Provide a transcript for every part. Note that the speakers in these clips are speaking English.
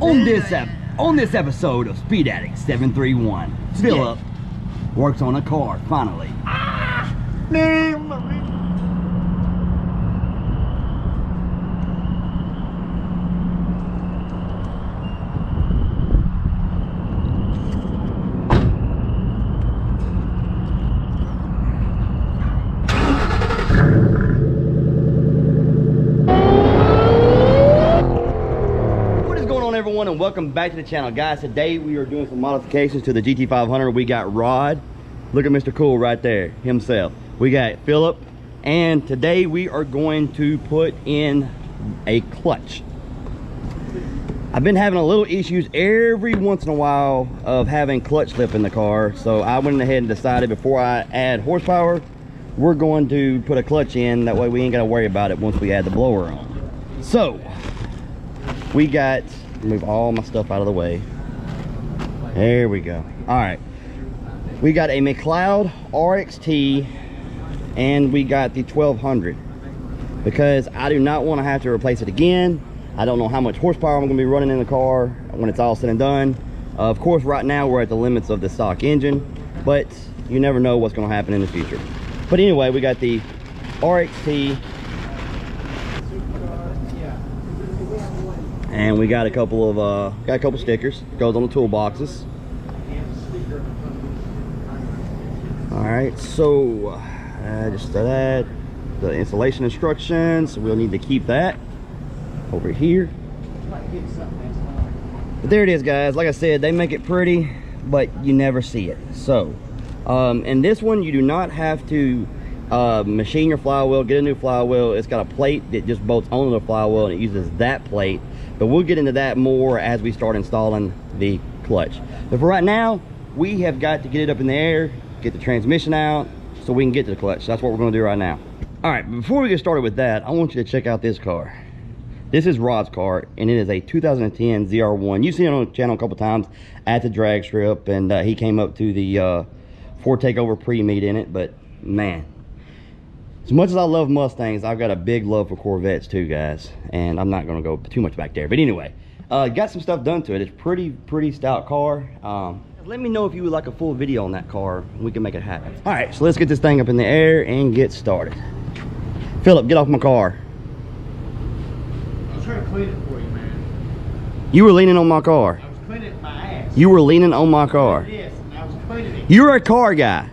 On this episode of Speed Addict 731, Philip works on a car finally. Everyone, and welcome back to the channel, guys. Today we are doing some modifications to the GT500. We got Rod, look at Mr. Cool right there himself. We got Philip, and today we are going to put in a clutch. I've been having a little issues every once in a while of having clutch slip in the car, so I went ahead and decided before I add horsepower, we're going to put a clutch in. That way we ain't got to worry about it once we add the blower on. So we got, move all my stuff out of the way. There we go. All right, we got a Mcleod RXT and we got the 1200 because I do not want to have to replace it again. I don't know how much horsepower I'm going to be running in the car when it's all said and done. Of course, right now we're at the limits of the stock engine, but you never know what's going to happen in the future. But anyway, we got the RXT, and we got a couple of stickers. It goes on the toolboxes. All right, so just that, the installation instructions. We'll need to keep that over here. But there it is, guys. Like I said, they make it pretty, but you never see it. So, and this one you do not have to machine your flywheel, get a new flywheel. It's got a plate that just bolts onto the flywheel, and it uses that plate. But we'll get into that more as we start installing the clutch. But for right now, we have got to get it up in the air, get the transmission out, so we can get to the clutch. That's what we're going to do right now. All right, before we get started with that, I want you to check out this car. This is Rod's car, and it is a 2010 ZR1. You've seen it on the channel a couple times at the drag strip, and he came up to the Ford Takeover pre-meet in it. But man, as much as I love Mustangs, I've got a big love for Corvettes too, guys. And I'm not going to go too much back there. But anyway, got some stuff done to it. It's pretty stout car. Let me know if you would like a full video on that car. We can make it happen. All right, so let's get this thing up in the air and get started. Philip, get off my car. I was trying to clean it for you, man. You were leaning on my car. I was cleaning my ass. You were leaning on my car. Yes, and I was cleaning it. You're a car guy.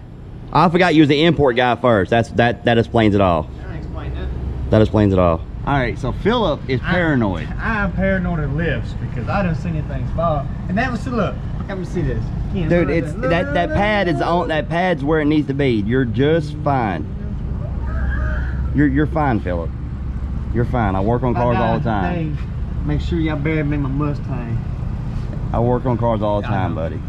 I forgot you was the import guy first. That explains it all. I explained that. That explains it all. All right, so Philip is paranoid. I'm paranoid of lifts because I done seen anything fall. And that was, look, let me see this. Dude, it's that pad is on. That pad's where it needs to be. You're just fine. You're fine, Philip. You're fine. I work on cars all the time. Hey, make sure y'all bury me my Mustang. I work on cars all the time, buddy.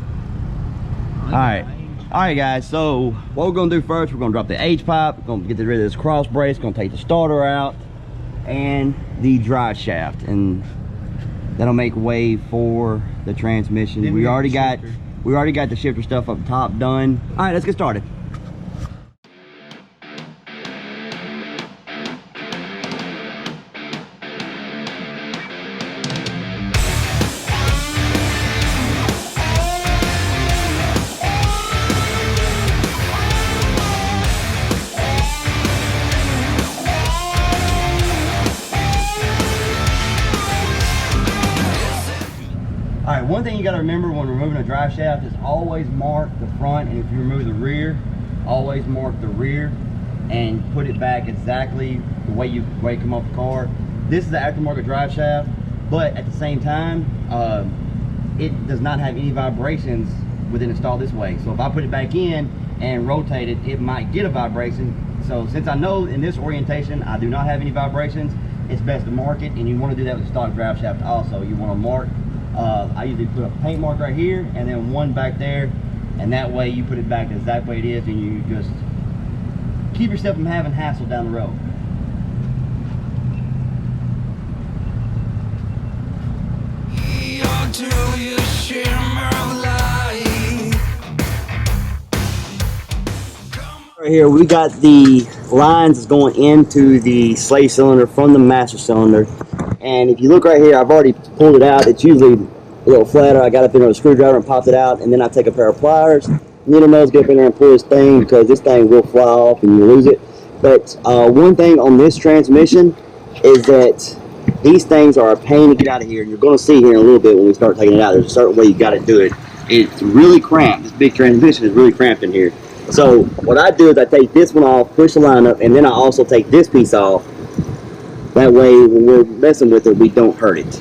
All right, guys. So what we're gonna do first, we're gonna drop the H-pipe. We're gonna get rid of this cross brace. Gonna take the starter out and the drive shaft, and that'll make way for the transmission. We already got the shifter stuff up top done. All right, let's get started. Alright, one thing you got to remember when removing a drive shaft is always mark the front, and if you remove the rear, always mark the rear and put it back exactly the way you come off the car. This is the aftermarket drive shaft, but at the same time, it does not have any vibrations with it installed this way. So if I put it back in and rotate it, it might get a vibration. So since I know in this orientation I do not have any vibrations, it's best to mark it, and you want to do that with the stock drive shaft also. You want to mark. I usually put a paint mark right here and then one back there, and that way you put it back the exact way it is, and you just keep yourself from having hassle down the road. Right here we got the lines going into the slave cylinder from the master cylinder. And if you look right here, I've already pulled it out. It's usually a little flatter. I got up in with a screwdriver and popped it out, and then I take a pair of pliers, needle nose, get up in there and pull this thing, because this thing will fly off and you lose it. But one thing on this transmission is that these things are a pain to get out of here. And you're going to see here in a little bit when we start taking it out, there's a certain way you got to do it. It's really cramped. This big transmission is really cramped in here. So what I do is I take this one off, push the line up, and then I also take this piece off. That way, when we're messing with it, we don't hurt it.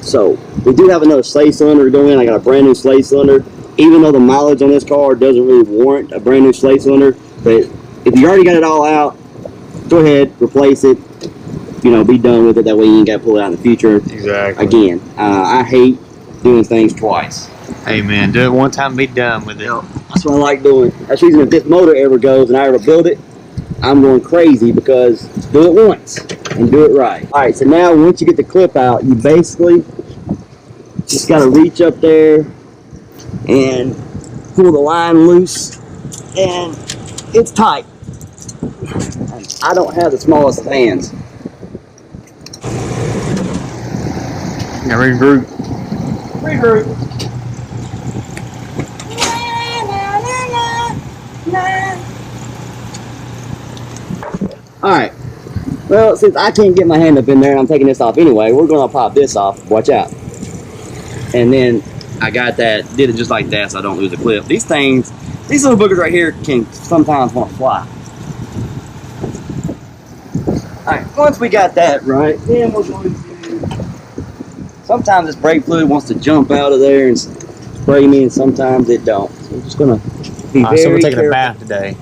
So we do have another slave cylinder to go in. I got a brand new slave cylinder. Even though the mileage on this car doesn't really warrant a brand new slave cylinder, but if you already got it all out, go ahead, replace it. You know, be done with it. That way you ain't got to pull it out in the future. Exactly. Again, I hate doing things twice. Hey man, do it one time and be done with it. That's what I like doing. That's the reason if this motor ever goes and I ever build it, I'm going crazy, because do it once and do it right. All right, so now once you get the clip out, you basically just got to reach up there and pull the line loose, and it's tight. I don't have the smallest of hands. Now regroup. Regroup. Alright, well, since I can't get my hand up in there and I'm taking this off anyway, we're going to pop this off. Watch out. And then I got that, did it just like that so I don't lose the clip. These things, these little boogers right here can sometimes want to fly. Alright, once we got that right, then we're going to, sometimes this brake fluid wants to jump out of there and spray me, and sometimes it don't. So we're just going to be very So we're taking careful. a bath today.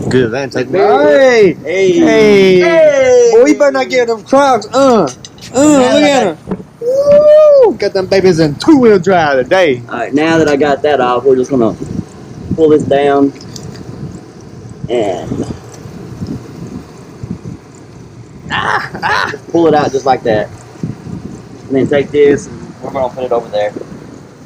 Good, that take Hey! Hey! Boy, you better not get them Crocs. Look at them. Woo! Got them babies in 2-wheel drive today. Alright, now that I got that off, we're just gonna pull this down and pull it out just like that. And then take this and we're gonna put it over there.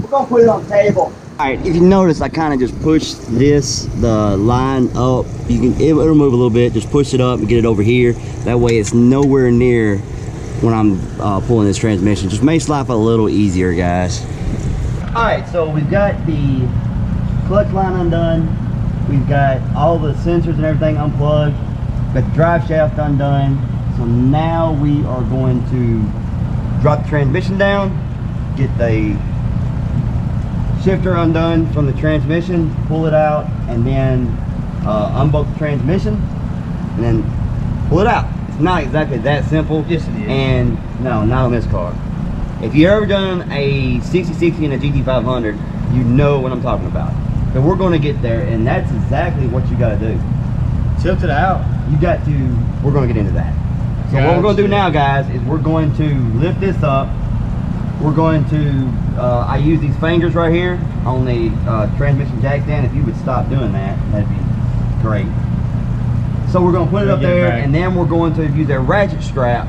We're gonna put it on the table. Alright, if you notice, I kind of just pushed the line up. It'll move a little bit. Just push it up and get it over here. That way it's nowhere near when I'm pulling this transmission. Just makes life a little easier, guys. Alright, so we've got the clutch line undone. We've got all the sensors and everything unplugged. We've got the drive shaft undone. So now we are going to drop the transmission down, get the shifter undone from the transmission, pull it out, and then unbolt the transmission, and then pull it out. It's not exactly that simple. Yes, it is. And no, not on this car. If you've ever done a 60/60 in a GT500, you know what I'm talking about. So we're going to get there, and that's exactly what you got to do. Tilt it out. You got to, we're going to get into that. So what we're going to do now, guys, is we're going to lift this up. We're going to, I use these fingers right here on the transmission jack stand. If you would stop doing that, that'd be great. So we're going to put it up there, and then we're going to use a ratchet strap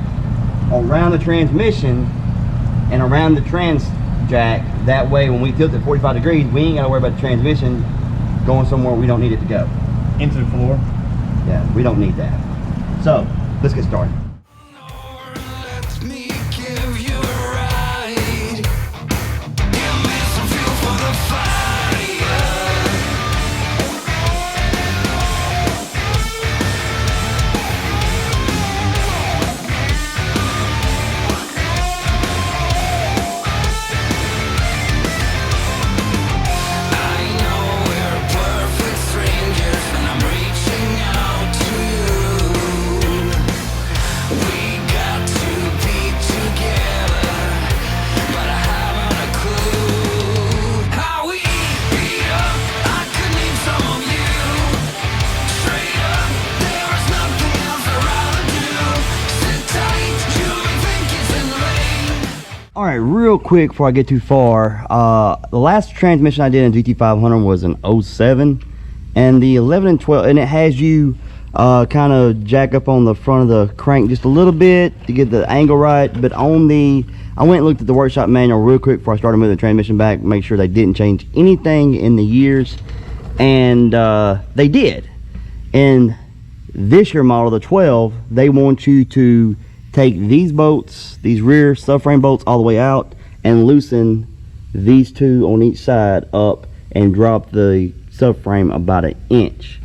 around the transmission and around the trans jack. That way, when we tilt it 45 degrees, we ain't got to worry about the transmission going somewhere we don't need it to go. Into the floor. Yeah, we don't need that. So, let's get started. Alright, real quick before I get too far, the last transmission I did in GT500 was an 07, and the 11 and 12, and it has you kind of jack up on the front of the crank just a little bit to get the angle right. But on the, I went and looked at the workshop manual real quick before I started moving the transmission back, make sure they didn't change anything in the years, and they did. In this year model, the 12, they want you to take these bolts, these rear subframe bolts, all the way out and loosen these two on each side up and drop the subframe about 1 inch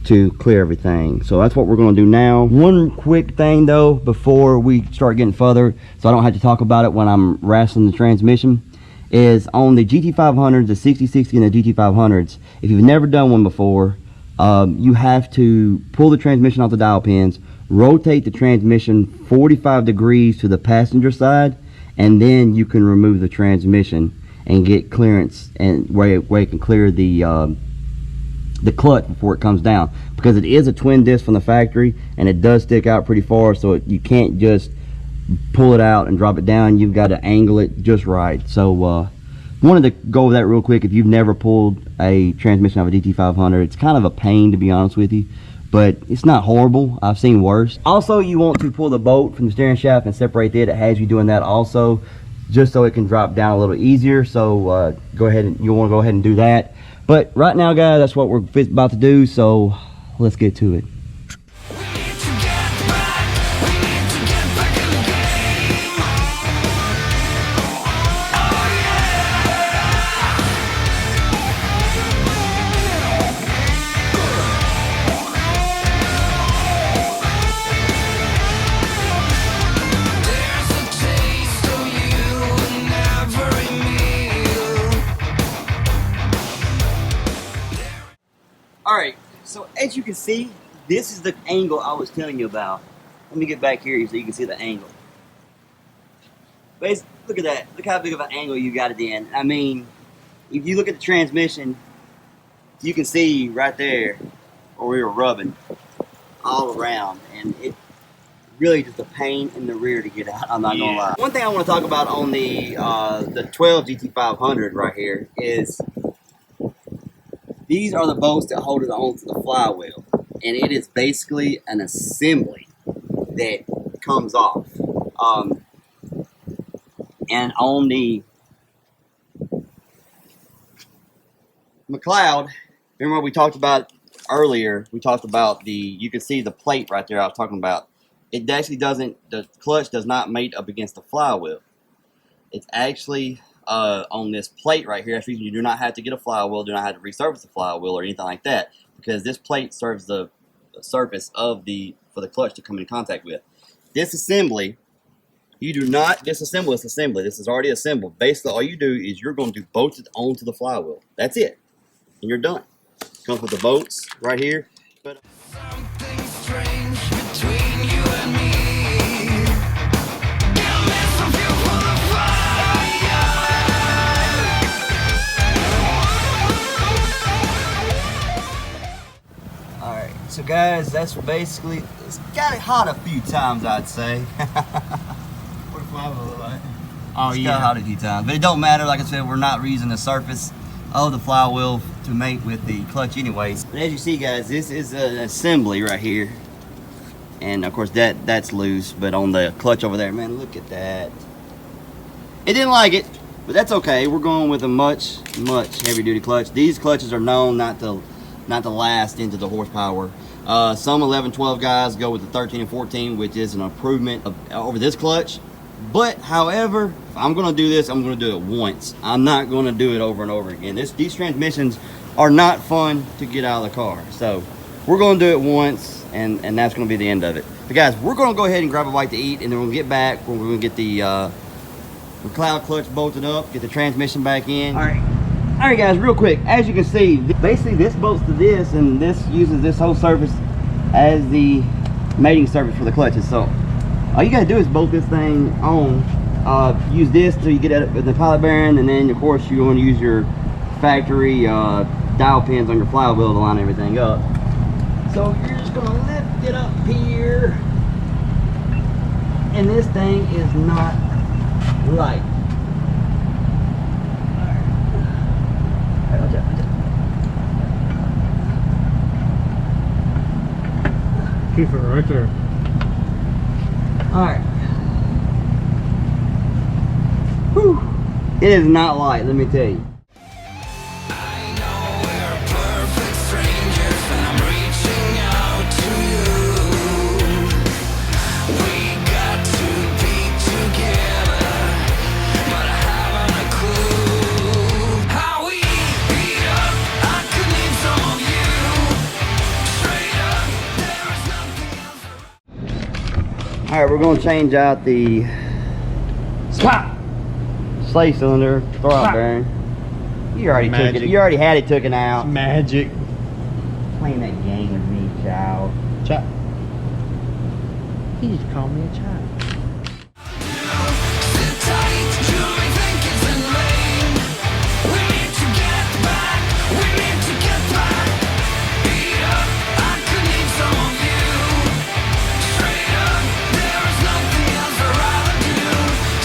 to clear everything. So that's what we're going to do now. One quick thing though before we start getting further, so I don't have to talk about it when I'm wrestling the transmission, is on the GT500s, the 6060 and the GT500s, if you've never done one before, you have to pull the transmission off the dial pins, rotate the transmission 45 degrees to the passenger side, and then you can remove the transmission and get clearance, and where it can clear the clutch before it comes down, because it is a twin disc from the factory and it does stick out pretty far, so you can't just pull it out and drop it down. You've got to angle it just right. So wanted to go over that real quick. If you've never pulled a transmission out of a GT500, it's kind of a pain, to be honest with you, but it's not horrible. I've seen worse. Also, you want to pull the bolt from the steering shaft and separate it. It has you doing that also, just so it can drop down a little easier. So go ahead and you'll want to go ahead and do that. But right now, guys, that's what we're about to do, so let's get to it. Alright, so as you can see, this is the angle I was telling you about. Let me get back here so you can see the angle. Basically, look at that. Look how big of an angle you got it in. I mean, if you look at the transmission, you can see right there where we were rubbing all around, and it really just a pain in the rear to get out, I'm not gonna lie. One thing I want to talk about on the 12 GT500 right here is these are the bolts that hold it onto the flywheel, and it is basically an assembly that comes off. And on the Mcleod, remember what we talked about earlier? We talked about you can see the plate right there I was talking about. It actually doesn't, the clutch does not mate up against the flywheel. It's actually on this plate right here. That's the reason you do not have to get a flywheel, do not have to resurface the flywheel or anything like that, because this plate serves the surface of for the clutch to come in contact with. This assembly, you do not disassemble this assembly. This is already assembled. Basically, all you do is you're going to bolt it onto the flywheel. That's it, and you're done. Comes with the bolts right here. But something strange between you and me. so guys, that's basically, it's got it hot a few times, I'd say. What does flywheel look like? Oh, it's got hot a few times, but it don't matter. Like I said, we're not reusing the surface of the flywheel to mate with the clutch anyways. But as you see, guys, this is an assembly right here, and of course that's loose. But on the clutch over there, man, look at that. It didn't like it, but that's okay. We're going with a much heavier duty clutch. These clutches are known not to last into the horsepower. Some 11, 12 guys go with the 13 and 14, which is an improvement over this clutch. But however, if I'm gonna do this, I'm gonna do it once. I'm not gonna do it over and over again. These transmissions are not fun to get out of the car. So we're gonna do it once, and that's gonna be the end of it. But guys, we're gonna go ahead and grab a bite to eat, and then we'll get back when we're gonna get the Mcleod clutch bolted up, get the transmission back in. All right guys, real quick, as you can see, basically this bolts to this, and this uses this whole surface as the mating surface for the clutches. So all you gotta do is bolt this thing on, use this till you get it with the pilot bearing, and then of course you want to use your factory dial pins on your flywheel to line everything up. So you're just gonna lift it up here, and this thing is not light. Watch out. Keep it right there. Alright. Whew. It is not light, let me tell you. I know we're perfect strangers, and I'm reaching out to you. We got All right, we're gonna change out the slave cylinder throttle bearing. You already took it. You already had it taken out. It's magic. Playing that game with me, child. Child. He just called me a child. Sit tight, Julie Jenkins and Lane. We need to get back. We need to get back. Beat up, I could need some of you. Straight up, there is nothing else I'd rather do.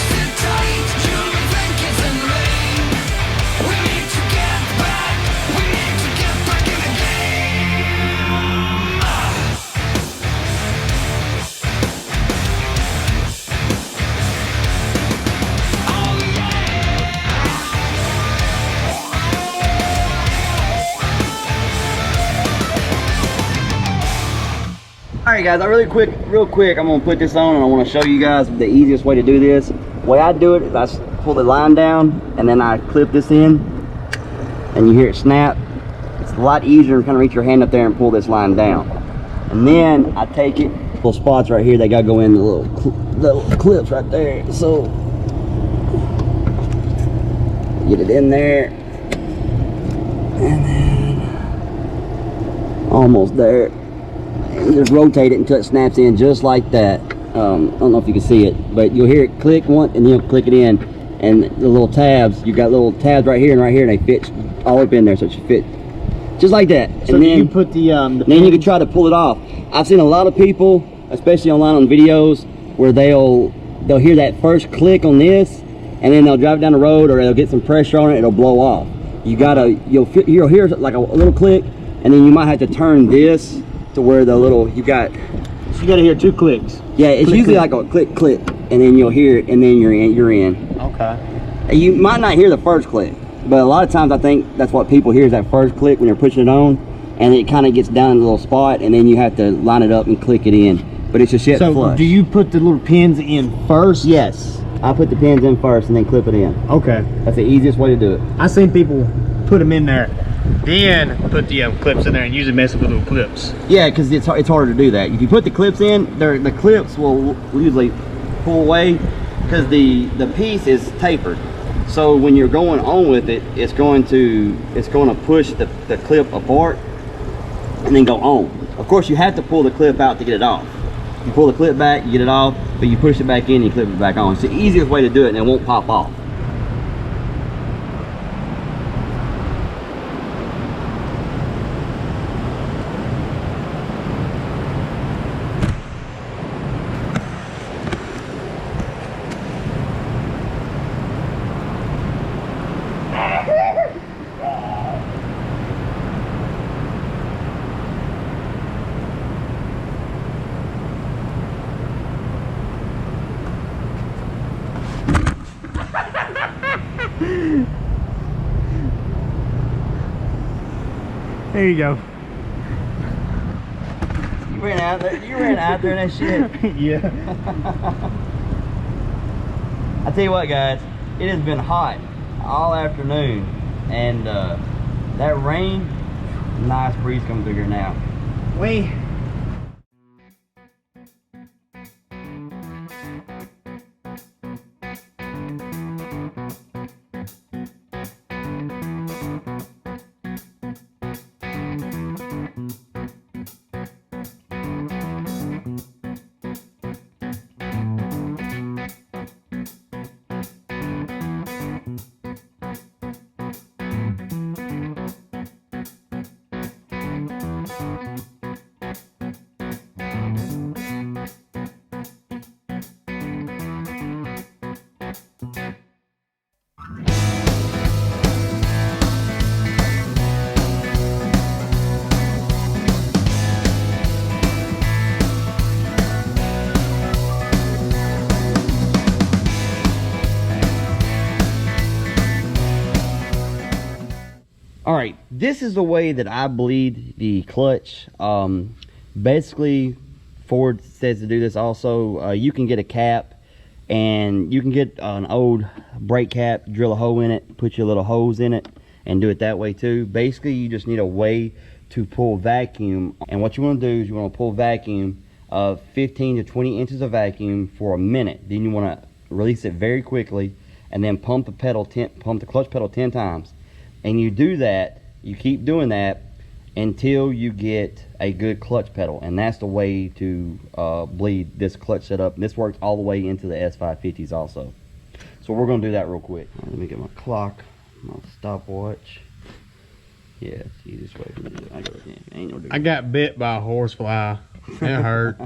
Sit tight, Julie Jenkins and Lane. We need to get back. We need to get back in the game. Oh yeah. Alright guys, real quick, I'm gonna put this on and I wanna show you guys the easiest way to do this. The way I do it is I pull the line down and then I clip this in and you hear it snap. It's a lot easier to kind of reach your hand up there and pull this line down. And then I take it, little spots right here, they gotta go in the little clips right there. So, get it in there. And then, almost there. And just rotate it until it snaps in just like that. I don't know if you can see it, but you'll hear it click once and then you'll click it in, and the little tabs, you got little tabs right here and they fit all up in there, so it should fit just like that. So and then you put the then you can try to pull it off. I've seen a lot of people, especially online on videos, where they'll hear that first click on this and then they'll drive down the road or they'll get some pressure on it, it'll blow off. You'll hear like a little click, and then you might have to turn this to where the little, so you gotta hear 2 clicks. yeah, it's Click, usually click. like a click click, and then you'll hear it, and then you're in. Okay. You might not hear the first click, but a lot of times I think that's what people hear is that first click when they're pushing it on, and it kind of gets down in a little spot, and then you have to line it up and click it in. But it's just yet So flush. do you put the little pins in first? Yes, I put the pins in first and then clip it in. Okay. That's the easiest way to do it. I seen people put them in there, then put the clips in there and usually mess with little clips. Yeah, because it's harder to do that. If you put the clips in, the clips will usually pull away because the piece is tapered. So when you're going on with it, it's going to push the clip apart and then go on. Of course, you have to pull the clip out to get it off. You pull the clip back, you get it off, but you push it back in and you clip it back on. It's the easiest way to do it, and it won't pop off. There you go. You ran out there in that shit. Yeah. I tell you what, guys, it has been hot all afternoon, and that rain, nice breeze coming through here now. All right, this is the way that I bleed the clutch. Basically, Ford says to do this also. You can get a cap, and you can get an old brake cap, drill a hole in it, put your little hose in it, and do it that way too. Basically, you just need a way to pull vacuum, and what you want to do is you want to pull vacuum of 15 to 20 inches of vacuum for a minute. Then you want to release it very quickly, and then pump the clutch pedal 10 times. And you do that, you keep doing that until you get a good clutch pedal, and that's the way to bleed this clutch setup. And this works all the way into the S550s also. So we're going to do that real quick. Let me get my clock, my stopwatch. Yeah, it's the easiest way for me to do it. I got bit by a horsefly. It hurt.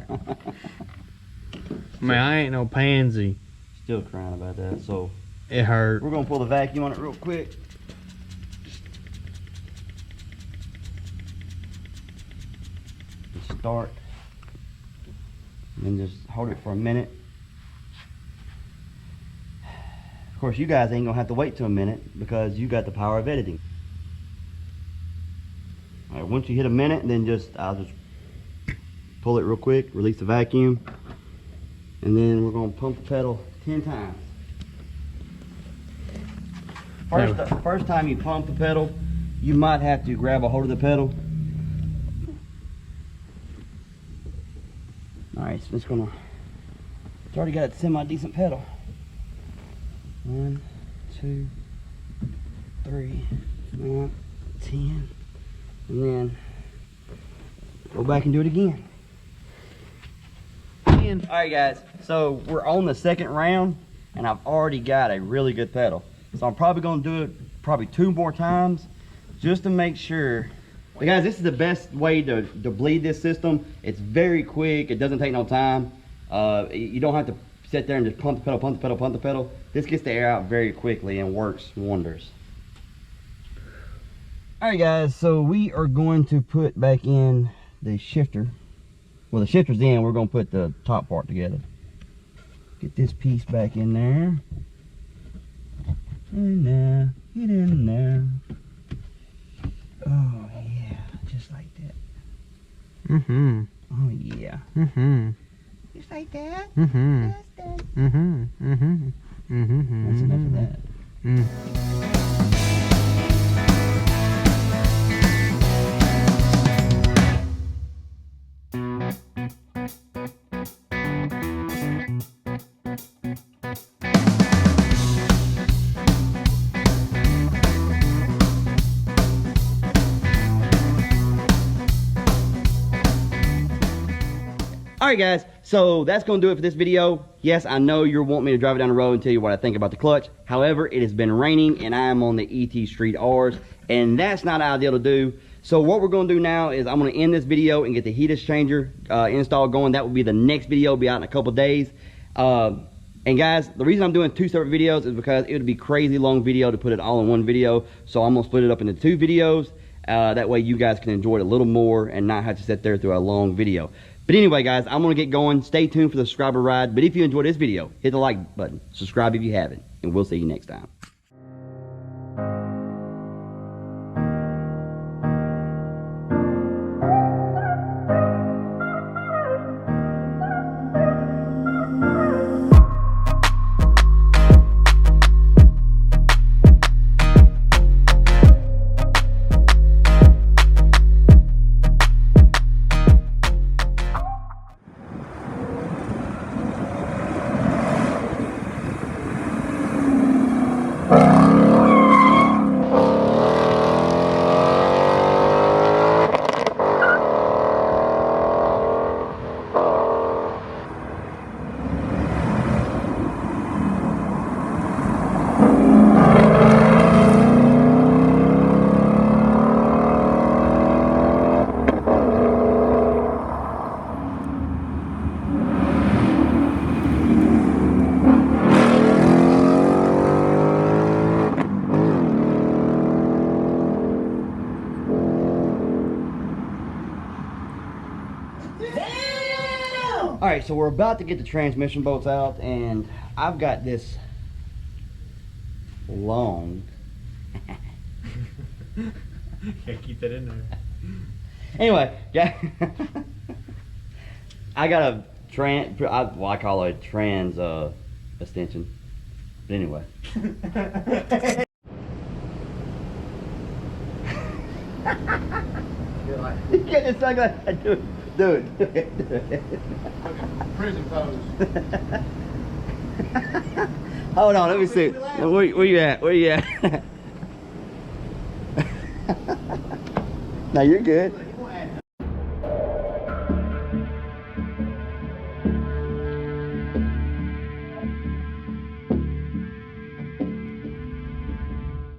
Man, I ain't no pansy. Still crying about that. So it hurt. We're going to pull the vacuum on it real quick. Start, and then just hold it for a minute. Of course, you guys ain't gonna have to wait till a minute because you got the power of editing. All right, once you hit a minute, then I'll just pull it real quick, release the vacuum, and then we're gonna pump the pedal 10 times. First time you pump the pedal, you might have to grab a hold of the pedal. Alright, so it's already got a semi-decent pedal. 1, 2, 3, 9, 10. And then go back and do it again. Alright guys, so we're on the second round, and I've already got a really good pedal. So I'm probably going to do it 2 more times just to make sure. But guys, this is the best way to bleed this system. It's very quick. It doesn't take no time. You don't have to sit there and just pump the pedal, pump the pedal, pump the pedal. This gets the air out very quickly and works wonders. All right, guys, so we are going to put back in the shifter. Well, the shifter's in. We're going to put the top part together. Get this piece back in there. In there. Get in there. Oh, yeah, just like that. Mm-hmm. Oh, yeah. Mm-hmm. Just like that. Mm-hmm. That's that. Mm-hmm. Mm-hmm. Mm-hmm. That's enough of that. Mm. Alright guys, so that's going to do it for this video. Yes, I know you're wanting me to drive it down the road and tell you what I think about the clutch. However, it has been raining and I am on the ET Street R's, and that's not ideal to do. So what we're going to do now is I'm going to end this video and get the heat exchanger install going. That will be the next video, be out in a couple days. And guys, the reason I'm doing 2 separate videos is because it would be crazy long video to put it all in one video. So I'm going to split it up into 2 videos. That way you guys can enjoy it a little more and not have to sit there through a long video. But anyway, guys, I'm going to get going. Stay tuned for the subscriber ride. But if you enjoyed this video, hit the like button. Subscribe if you haven't. And we'll see you next time. Alright, so we're about to get the transmission bolts out, and I've got this long. Can't keep that in there. Anyway, I got a I call it a trans extension. But anyway. You're like Get this sunglasses. Do it. Prison pose. Hold on, let me see. Where you at? Where you at? No, you're good.